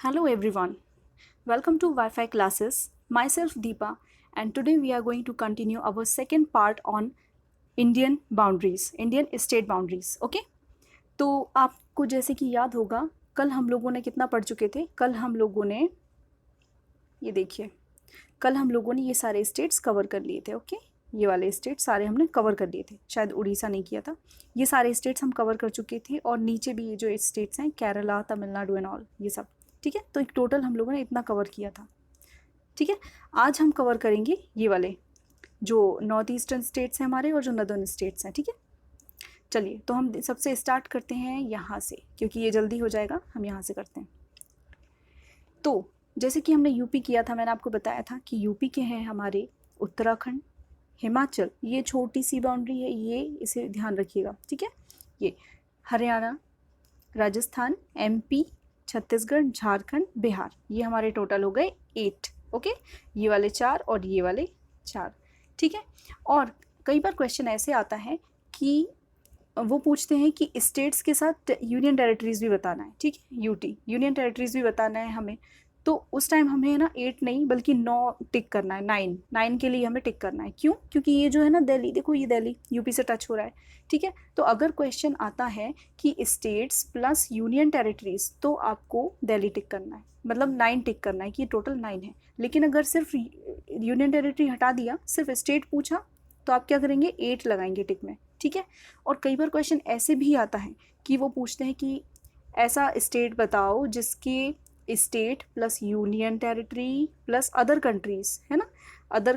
Hello everyone, welcome to Wi-Fi classes. Myself Deepa, and today we are going to continue our second part on Indian boundaries, Indian state boundaries. Okay? तो आपको जैसे कि याद होगा, कल हम लोगों ने कितना पढ़ चुके थे? कल हम लोगों ने ये देखिए, कल हम लोगों ने ये सारे स्टेट्स कवर कर लिए थे. ओके, ये वाले स्टेट सारे हमने कवर कर लिए थे. शायद उड़ीसा नहीं किया था. ये सारे स्टेट्स हम कवर कर चुके थे और नीचे भी ये जो स्टेट्स हैं, केरला, तमिलनाडु एंड ऑल, ये सब. ठीक है, तो एक टोटल हम लोगों ने इतना कवर किया था. ठीक है, आज हम कवर करेंगे ये वाले जो नॉर्थ ईस्टर्न स्टेट्स हैं हमारे और जो नदर्न स्टेट्स हैं. ठीक है, चलिए तो हम सबसे स्टार्ट करते हैं यहाँ से, क्योंकि ये जल्दी हो जाएगा. हम यहाँ से करते हैं. तो जैसे कि हमने यूपी किया था, मैंने आपको बताया था कि यूपी के हैं हमारे उत्तराखंड, हिमाचल, ये छोटी सी बाउंड्री है, ये इसे ध्यान रखिएगा. ठीक है, ये हरियाणा, राजस्थान, एमपी, छत्तीसगढ़, झारखंड, बिहार, ये हमारे टोटल हो गए 8. ओके, ये वाले 4 और ये वाले 4. ठीक है, और कई बार क्वेश्चन ऐसे आता है कि वो पूछते हैं कि स्टेट्स के साथ यूनियन टेरिटरीज भी बताना है. ठीक है, यूटी यूनियन टेरिटरीज भी बताना है हमें. तो उस टाइम हमें ना 8 नहीं बल्कि 9 टिक करना है. 9 के लिए हमें टिक करना है. क्यों? क्योंकि ये जो है ना दिल्ली, देखो ये दिल्ली यूपी से टच हो रहा है. ठीक है, तो अगर क्वेश्चन आता है कि स्टेट्स प्लस यूनियन टेरिटरीज, तो आपको दिल्ली टिक करना है, मतलब 9 टिक करना है कि टोटल 9 है. लेकिन अगर सिर्फ यूनियन टेरिटरी हटा दिया, सिर्फ स्टेट पूछा, तो आप क्या करेंगे? 8 लगाएंगे टिक में. ठीक है, और कई बार क्वेश्चन ऐसे भी आता है कि वो पूछते हैं कि ऐसा स्टेट बताओ जिसके state plus union territory plus other countries है ना, अदर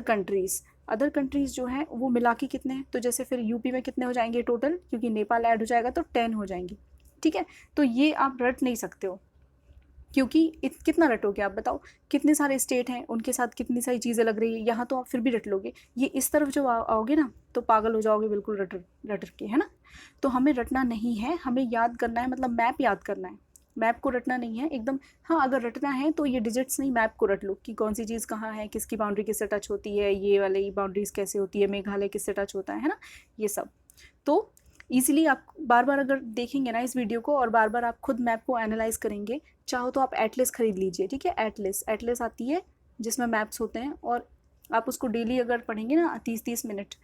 कंट्रीज़ जो हैं वो मिला के कितने हैं. तो जैसे फिर यूपी में कितने हो जाएंगे टोटल, क्योंकि नेपाल ऐड हो जाएगा तो 10 हो जाएंगे. ठीक है, तो ये आप रट नहीं सकते हो, क्योंकि कितना रटोगे आप बताओ? कितने सारे स्टेट हैं, उनके साथ कितनी सारी चीज़ें लग रही है. यहाँ तो आप फिर भी रट लोगे, ये इस तरफ जो आओगे ना तो पागल हो जाओगे बिल्कुल रट के, है ना. तो हमें रटना नहीं है, हमें याद करना है, मतलब मैप याद करना है, मैप को रटना नहीं है एकदम. हाँ, अगर रटना है तो ये डिजिट्स नहीं, मैप को रट लो कि कौन सी चीज़ कहाँ है, किसकी बाउंड्री किससे टच होती है, ये वाली बाउंड्रीज कैसे होती है, मेघालय किससे टच होता है ना, ये सब. तो ईजिली आप बार बार अगर देखेंगे ना इस वीडियो को और बार बार आप खुद मैप को एनालाइज करेंगे, चाहो तो आप एटलस खरीद लीजिए. ठीक है, एटलस आती है जिसमें मैप्स होते हैं, और आप उसको डेली अगर पढ़ेंगे ना 30-30 मिनट,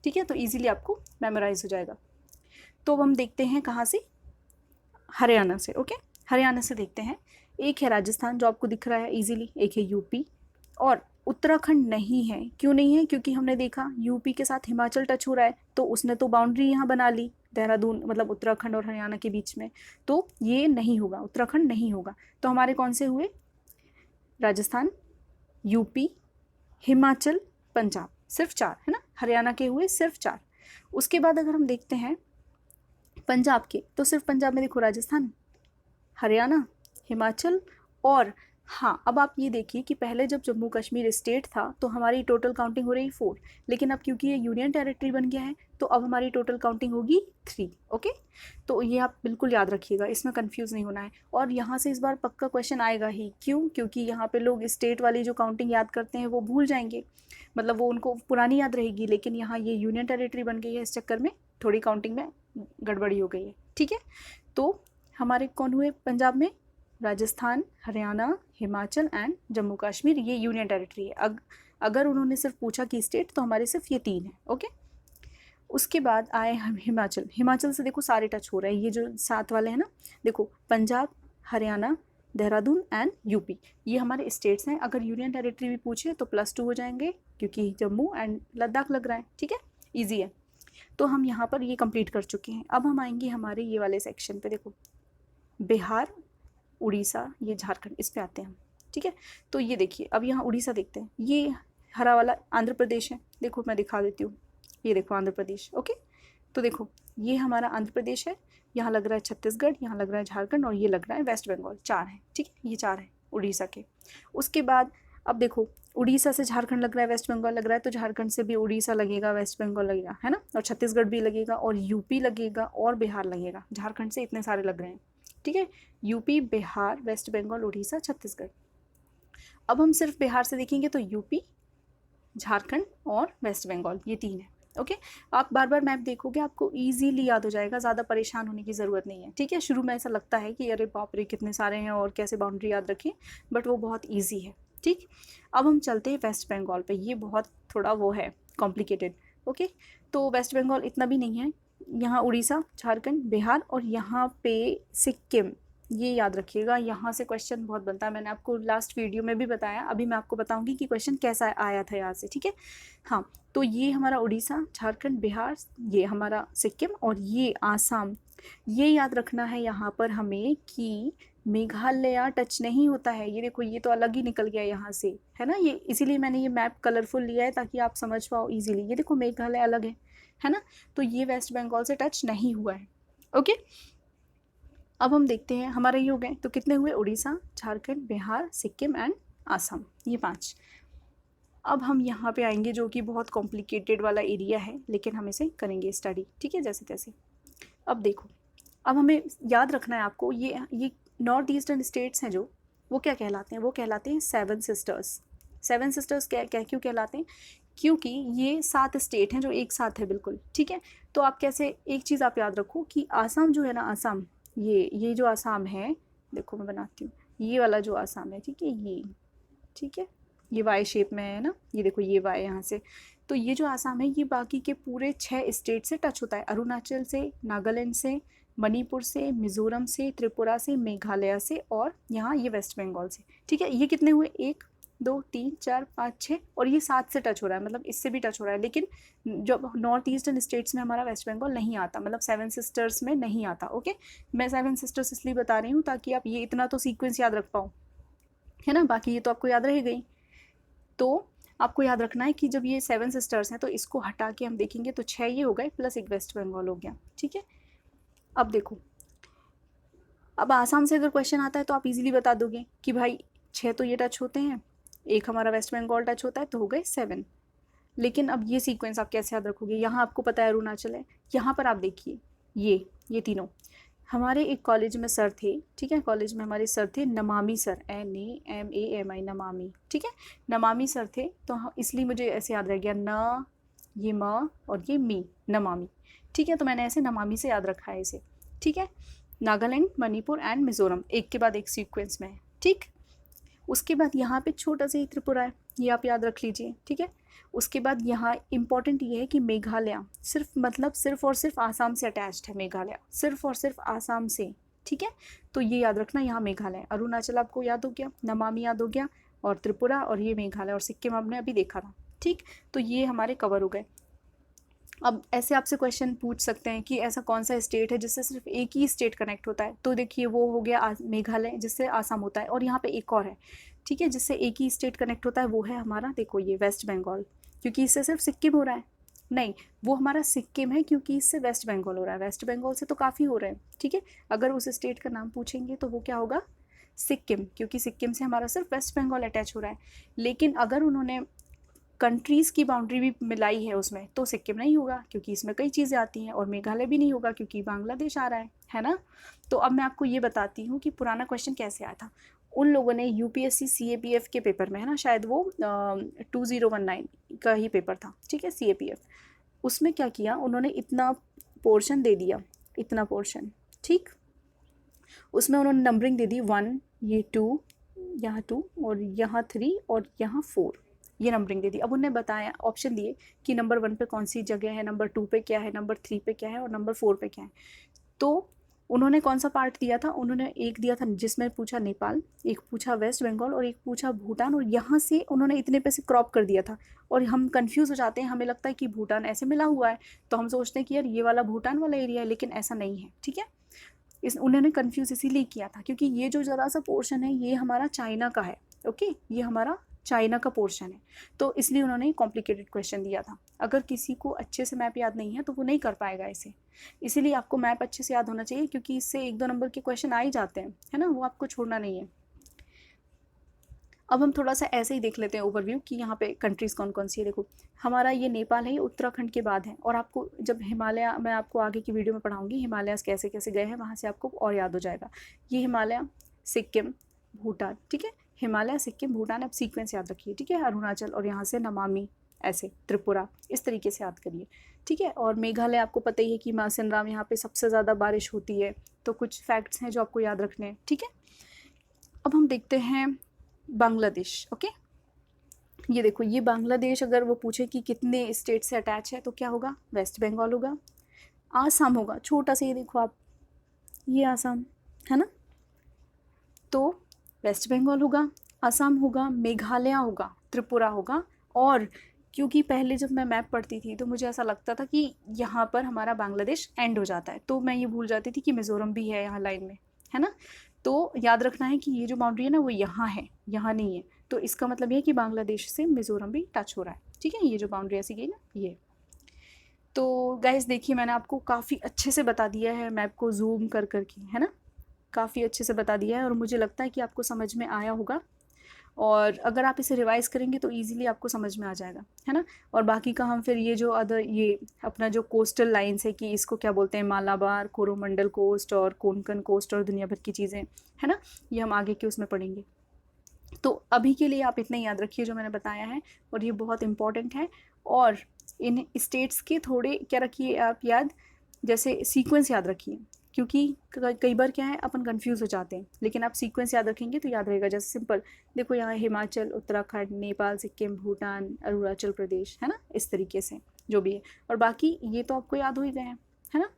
ठीक है, तो ईजिली आपको मेमोराइज हो जाएगा. तो अब हम देखते हैं कहाँ से, हरियाणा से. ओके, हरियाणा से देखते हैं. एक है राजस्थान जो आपको दिख रहा है ईजिली, एक है यूपी, और उत्तराखंड नहीं है. क्यों नहीं है? क्योंकि हमने देखा यूपी के साथ हिमाचल टच हो रहा है, तो उसने तो बाउंड्री यहाँ बना ली, देहरादून, मतलब उत्तराखंड और हरियाणा के बीच में, तो ये नहीं होगा, उत्तराखंड नहीं होगा. तो हमारे कौन से हुए? राजस्थान, यूपी, हिमाचल, पंजाब, सिर्फ 4 है ना. हरियाणा के हुए सिर्फ 4. उसके बाद अगर हम देखते हैं पंजाब के, तो सिर्फ पंजाब में देखो राजस्थान, हरियाणा, हिमाचल, और हाँ, अब आप ये देखिए कि पहले जब जम्मू कश्मीर स्टेट था तो हमारी टोटल काउंटिंग हो रही 4, लेकिन अब क्योंकि ये यूनियन टेरिटरी बन गया है तो अब हमारी टोटल काउंटिंग होगी 3. ओके, तो ये आप बिल्कुल याद रखिएगा, इसमें कंफ्यूज नहीं होना है. और यहाँ से इस बार पक्का क्वेश्चन आएगा ही. क्यों? क्योंकि यहाँ पे लोग स्टेट वाली जो काउंटिंग याद करते हैं वो भूल जाएंगे, मतलब वो उनको पुरानी याद रहेगी, लेकिन यहाँ ये यूनियन टेरिटरी बन गई है, इस चक्कर में थोड़ी काउंटिंग में गड़बड़ी हो गई है. ठीक है, तो हमारे कौन हुए पंजाब में? राजस्थान, हरियाणा, हिमाचल एंड जम्मू कश्मीर, ये यूनियन टेरिटरी है. अगर उन्होंने सिर्फ पूछा कि स्टेट, तो हमारे सिर्फ ये 3 है. ओके, उसके बाद आए हम हिमाचल से देखो सारे टच हो रहे हैं, ये जो 7 वाले हैं ना, देखो पंजाब, हरियाणा, देहरादून एंड यूपी, ये हमारे स्टेट्स हैं. अगर यूनियन टेरिटरी भी पूछे तो +2 हो जाएंगे, क्योंकि जम्मू एंड लद्दाख लग रहा है. ठीक है, ईजी है. तो हम यहाँ पर ये कंप्लीट कर चुके हैं. अब हम आएंगे हमारे ये वाले सेक्शन पे. देखो बिहार, उड़ीसा, ये झारखंड, इस पे आते हैं हम. ठीक है, तो ये देखिए, अब यहाँ उड़ीसा देखते हैं. ये हरा वाला आंध्र प्रदेश है, देखो मैं दिखा देती हूँ, ये देखो आंध्र प्रदेश. ओके, तो देखो ये हमारा आंध्र प्रदेश है, यहाँ लग रहा है छत्तीसगढ़, यहाँ लग रहा है झारखंड, और ये लग रहा है वेस्ट बंगाल. 4 है. ठीक है, ये 4 है उड़ीसा के. उसके बाद अब देखो, उड़ीसा से झारखंड लग रहा है, वेस्ट बंगाल लग रहा है, तो झारखंड से भी उड़ीसा लगेगा, वेस्ट बंगाल लगेगा, है ना, और छत्तीसगढ़ भी लगेगा, और यूपी लगेगा, और बिहार लगेगा. झारखंड से इतने सारे लग रहे हैं. ठीक है, यूपी, बिहार, वेस्ट बंगाल, उड़ीसा, छत्तीसगढ़. अब हम सिर्फ बिहार से देखेंगे तो यूपी, झारखंड और वेस्ट बंगाल, ये 3 है. ओके। आप बार बार मैप देखोगे आपको ईजीली याद हो जाएगा, ज़्यादा परेशान होने की ज़रूरत नहीं है, ठीक है। शुरू में ऐसा लगता है कि अरे बाप रे कितने सारे हैं और कैसे बाउंड्री याद रखें, बट वो बहुत ईजी है, ठीक। अब हम चलते हैं वेस्ट बंगाल पे, ये बहुत थोड़ा वो है कॉम्प्लिकेटेड, ओके। तो वेस्ट बंगाल इतना भी नहीं है, यहाँ उड़ीसा, झारखंड, बिहार और यहाँ पे सिक्किम, ये याद रखिएगा। यहाँ से क्वेश्चन बहुत बनता है, मैंने आपको लास्ट वीडियो में भी बताया, अभी मैं आपको बताऊंगी कि क्वेश्चन कैसा आया था यहाँ से, ठीक है। हाँ, तो ये हमारा उड़ीसा, झारखंड, बिहार, ये हमारा सिक्किम और ये आसाम। ये याद रखना है यहाँ पर हमें कि मेघालय टच नहीं होता है। ये देखो, ये तो अलग ही निकल गया यहाँ से, है ना। ये इसीलिए मैंने ये मैप कलरफुल लिया है ताकि आप समझ पाओ इजीली। ये देखो मेघालय अलग है ना। तो ये वेस्ट बंगाल से टच नहीं हुआ है, ओके। अब हम देखते हैं, हमारे ये हो गए, तो कितने हुए? उड़ीसा, झारखंड, बिहार, सिक्किम एंड आसाम, ये 5। अब हम यहाँ पे आएंगे जो कि बहुत कॉम्प्लिकेटेड वाला एरिया है, लेकिन हम इसे करेंगे स्टडी, ठीक है, जैसे तैसे। अब देखो, अब हमें याद रखना है आपको, ये नॉर्थ ईस्टर्न स्टेट्स हैं जो, वो क्या कहलाते हैं? वो कहलाते हैं 7 सिस्टर्स। 7 सिस्टर्स क्या क्यों कहलाते हैं? क्योंकि ये 7 स्टेट हैं जो एक साथ है, बिल्कुल, ठीक है। तो आप कैसे, एक चीज़ आप याद रखो कि आसाम जो है ना, आसाम, ये जो आसाम है, देखो मैं बनाती हूँ, ये वाला जो आसाम है, ठीक है, ये, ठीक है, ये वाई शेप में है ना, ये देखो ये वाई यहाँ से। तो ये जो आसाम है ये बाकी के पूरे 6 स्टेट से टच होता है, अरुणाचल से, नागालैंड से, मणिपुर से, मिजोरम से, त्रिपुरा से, मेघालय से और यहाँ ये वेस्ट बंगाल से, ठीक है। ये कितने हुए? 1 2 3 4 5 6 और ये 7 से टच हो रहा है, मतलब इससे भी टच हो रहा है। लेकिन जब नॉर्थ ईस्टर्न स्टेट्स में हमारा वेस्ट बंगाल नहीं आता, मतलब 7 सिस्टर्स में नहीं आता, ओके। मैं 7 सिस्टर्स इसलिए बता रही हूँ ताकि आप ये इतना तो सीक्वेंस याद रख पाओ, है ना। बाकी ये तो आपको याद रह गई। तो आपको याद रखना है कि जब ये 7 सिस्टर्स हैं तो इसको हटा के हम देखेंगे तो 6 ये हो गए प्लस एक वेस्ट बंगाल हो गया, ठीक है। अब देखो, अब आसाम से अगर क्वेश्चन आता है तो आप इजीली बता दोगे कि भाई 6 तो ये टच होते हैं, एक हमारा वेस्ट बंगाल टच होता है, तो हो गए 7। लेकिन अब ये सीक्वेंस आप कैसे याद रखोगे? यहाँ आपको पता है अरुणाचल है, यहाँ पर आप देखिए ये तीनों हमारे एक कॉलेज में सर थे, ठीक है। कॉलेज में हमारे सर थे नमामि सर, NAMAMI, नमामि, ठीक है। नमामि सर थे, तो इसलिए मुझे ऐसे याद रह गया, न, ये म और ये मी, नमामि, ठीक है। तो मैंने ऐसे नमामि से याद रखा है इसे, ठीक है। नागालैंड, मणिपुर एंड मिजोरम एक के बाद एक सीक्वेंस में है, ठीक। उसके बाद यहाँ पे छोटा सा ही त्रिपुरा है, ये आप याद रख लीजिए, ठीक है। उसके बाद यहाँ इंपॉर्टेंट ये है कि मेघालय सिर्फ और सिर्फ आसाम से अटैच्ड है, मेघालय सिर्फ और सिर्फ आसाम से, ठीक है। तो ये याद रखना, यहाँ मेघालय, अरुणाचल आपको याद हो गया, नमामि याद हो गया, और त्रिपुरा और ये मेघालय और सिक्किम आपने अभी देखा था, ठीक। तो ये हमारे कवर हो गए। अब ऐसे आपसे क्वेश्चन पूछ सकते हैं कि ऐसा कौन सा स्टेट है जिससे सिर्फ एक ही स्टेट कनेक्ट होता है, तो देखिए वो हो गया मेघालय, जिससे आसाम होता है, और यहाँ पे एक और है, ठीक है, जिससे एक ही स्टेट कनेक्ट होता है, वो है हमारा, देखो ये वेस्ट बंगाल, क्योंकि इससे सिर्फ सिक्किम हो रहा है, नहीं वो हमारा सिक्किम है क्योंकि इससे वेस्ट बंगाल हो रहा है, वेस्ट बंगाल से तो काफ़ी हो रहे हैं, ठीक है। अगर उस स्टेट का नाम पूछेंगे तो वो क्या होगा? सिक्किम, क्योंकि सिक्किम से हमारा सिर्फ वेस्ट बंगाल अटैच हो रहा है। लेकिन अगर उन्होंने कंट्रीज़ की बाउंड्री भी मिलाई है उसमें, तो सिक्किम नहीं होगा क्योंकि इसमें कई चीज़ें आती हैं, और मेघालय भी नहीं होगा क्योंकि बांग्लादेश आ रहा है ना। तो अब मैं आपको ये बताती हूँ कि पुराना क्वेश्चन कैसे आया था। उन लोगों ने UPSC CAPF के पेपर में, है ना, शायद वो 2019 का ही पेपर था, ठीक है, CAPF, उसमें क्या किया उन्होंने, इतना पोर्शन दे दिया, इतना पोर्शन, ठीक। उसमें उन्होंने नंबरिंग दे दी 1, ये 2, यहाँ 2 और यहाँ 3 और यहाँ 4, ये नंबरिंग दे दी। अब उन्हें बताया, ऑप्शन दिए कि नंबर 1 पे कौन सी जगह है, नंबर 2 पे क्या है, नंबर 3 पे क्या है और नंबर 4 पे क्या है। तो उन्होंने कौन सा पार्ट दिया था? उन्होंने एक दिया था जिसमें पूछा नेपाल, एक पूछा वेस्ट बंगाल और एक पूछा भूटान, और यहाँ से उन्होंने इतने पे से क्रॉप कर दिया था। और हम कंफ्यूज हो जाते हैं, हमें लगता है कि भूटान ऐसे मिला हुआ है, तो हम सोचते हैं कि यार ये वाला भूटान वाला एरिया है, लेकिन ऐसा नहीं है, ठीक है। उन्होंने कंफ्यूज इसीलिए किया था क्योंकि ये जो ज़रा सा पोर्शन है ये हमारा चाइना का है, ओके, ये हमारा चाइना का पोर्शन है, तो इसलिए उन्होंने कॉम्प्लिकेटेड क्वेश्चन दिया था। अगर किसी को अच्छे से मैप याद नहीं है तो वो नहीं कर पाएगा इसे, इसीलिए आपको मैप अच्छे से याद होना चाहिए, क्योंकि इससे 1-2 नंबर के क्वेश्चन आ ही जाते हैं, है ना, वो आपको छोड़ना नहीं है। अब हम थोड़ा सा ऐसे ही देख लेते हैं ओवरव्यू कि यहाँ पे कंट्रीज़ कौन कौन सी है। देखो हमारा ये नेपाल है, ये उत्तराखंड के बाद है, और आपको जब हिमालय, मैं आपको आगे की वीडियो में पढ़ाऊंगी हिमालय कैसे कैसे गए हैं, वहाँ से आपको और याद हो जाएगा। ये हिमालय, सिक्किम, भूटान, ठीक है, हिमालय, सिक्किम, भूटान, अब सीक्वेंस याद रखिए, ठीक है, अरुणाचल और यहाँ से नमामि, ऐसे त्रिपुरा, इस तरीके से याद करिए, ठीक है। और मेघालय आपको पता ही है कि मासिन राम, यहाँ पे सबसे ज़्यादा बारिश होती है। तो कुछ फैक्ट्स हैं जो आपको याद रखने हैं, ठीक है। अब हम देखते हैं बांग्लादेश। ओके, ये देखो, ये बांग्लादेश अगर वो पूछे कि कितने स्टेट से अटैच है तो क्या होगा, वेस्ट बंगाल होगा, आसाम होगा, छोटा सा, ये देखो आप, ये आसाम है ना, तो वेस्ट बंगाल होगा, आसाम होगा, मेघालय होगा, त्रिपुरा होगा। और क्योंकि पहले जब मैं मैप पढ़ती थी तो मुझे ऐसा लगता था कि यहाँ पर हमारा बांग्लादेश एंड हो जाता है, तो मैं ये भूल जाती थी कि मिज़ोरम भी है यहाँ लाइन में, है ना। तो याद रखना है कि ये जो बाउंड्री है ना वो यहाँ है, यहाँ नहीं है। तो इसका मतलब ये है कि बांग्लादेश से मिज़ोरम भी टच हो रहा है, ठीक है। ये जो बाउंड्री ऐसी गई ना, ये। तो गाइस देखिए, मैंने आपको काफ़ी अच्छे से बता दिया है मैप को जूम कर करके, है ना, काफ़ी अच्छे से बता दिया है। और मुझे लगता है कि आपको समझ में आया होगा, और अगर आप इसे रिवाइज़ करेंगे तो ईज़िली आपको समझ में आ जाएगा, है ना। और बाकी का हम फिर ये जो अदर, ये अपना जो कोस्टल लाइन्स है कि इसको क्या बोलते हैं, मालाबार, कोरोमंडल कोस्ट और कोंकण कोस्ट और दुनिया भर की चीज़ें, है ना, ये हम आगे के उसमें पढ़ेंगे। तो अभी के लिए आप इतना ही याद रखिए जो मैंने बताया है, और ये बहुत इंपॉर्टेंट है। और इन स्टेट्स के थोड़े क्या रखिए आप याद, जैसे सीक्वेंस याद रखिए, क्योंकि कई बार क्या है अपन कंफ्यूज हो जाते हैं, लेकिन आप सीक्वेंस याद रखेंगे तो याद रहेगा। जैसे सिंपल देखो, यहाँ हिमाचल, उत्तराखंड, नेपाल, सिक्किम, भूटान, अरुणाचल प्रदेश, है ना, इस तरीके से जो भी है। और बाकी ये तो आपको याद हो ही गए हैं, है ना।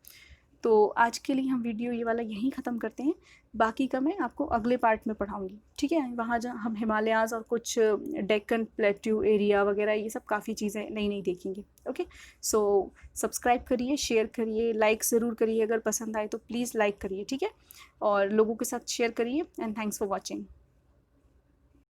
तो आज के लिए हम वीडियो ये वाला यहीं ख़त्म करते हैं, बाकी का मैं आपको अगले पार्ट में पढ़ाऊँगी, ठीक है। वहाँ जहाँ हम हिमालयाज़ और कुछ डेक्कन प्लेट्यू एरिया वगैरह, ये सब काफ़ी चीज़ें नई नई देखेंगे। ओके, सो सब्सक्राइब करिए, शेयर करिए, लाइक ज़रूर करिए, अगर पसंद आए तो प्लीज़ लाइक करिए, ठीक है। और लोगों के साथ शेयर करिए, एंड थैंक्स फॉर वॉचिंग।